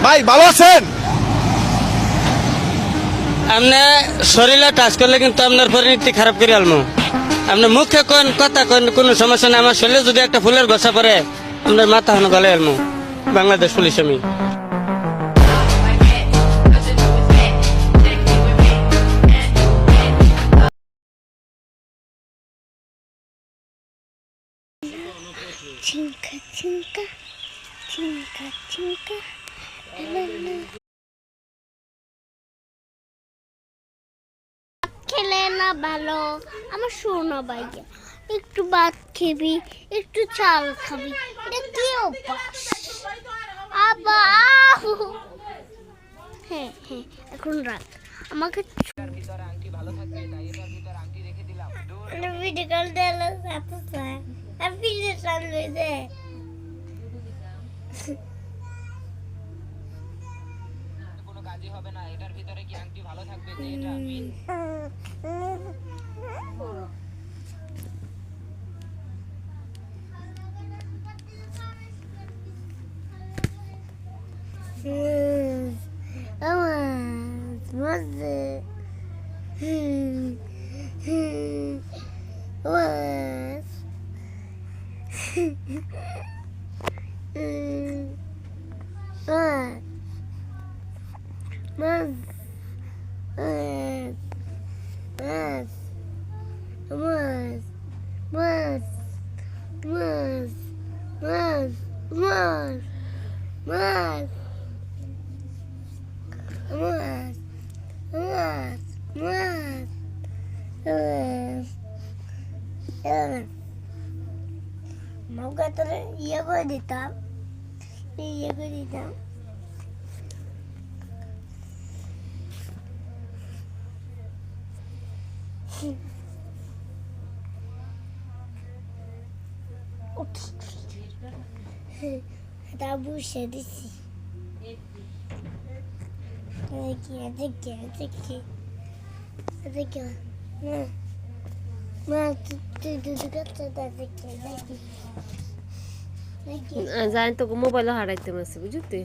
ভাই ভালো আছেন? আপনি শরীরে টাচ করলে কিন্তু আপনার পরিণতি খারাপ করে আলমু। আপনি মুখে কোন কথা কোন কোনো সমস্যা নেই, আমার শরীরে যদি একটা ফুলের গোছা পড়ে আপনার মাথা হানো গলে আলমু। বাংলাদেশ পুলিশ আমি। Chinka chinka chinka chinka খেলে না ভালো আমার শোনা বাইকে একটু ভাত খেবি একটু চাল খাবি এটা কি অভ্যাস আবা হ্যাঁ হ্যাঁ এখন রাত আমাকে ভিডিও কল দিল আমি সামনে দে কোনো কাজই হবে না এটার ভিতরে কি আংটি ভালো থাকবে যে এটা মিন মৌকা তোরে ইয়ে করে দিতাম ইয়ে করে দিতাম তা বুঝে দিছি দেখি মা তুই দুধ খাচ্ছ দেখি জানি তোকে মোবাইল হারাইতে মারছে বুঝতে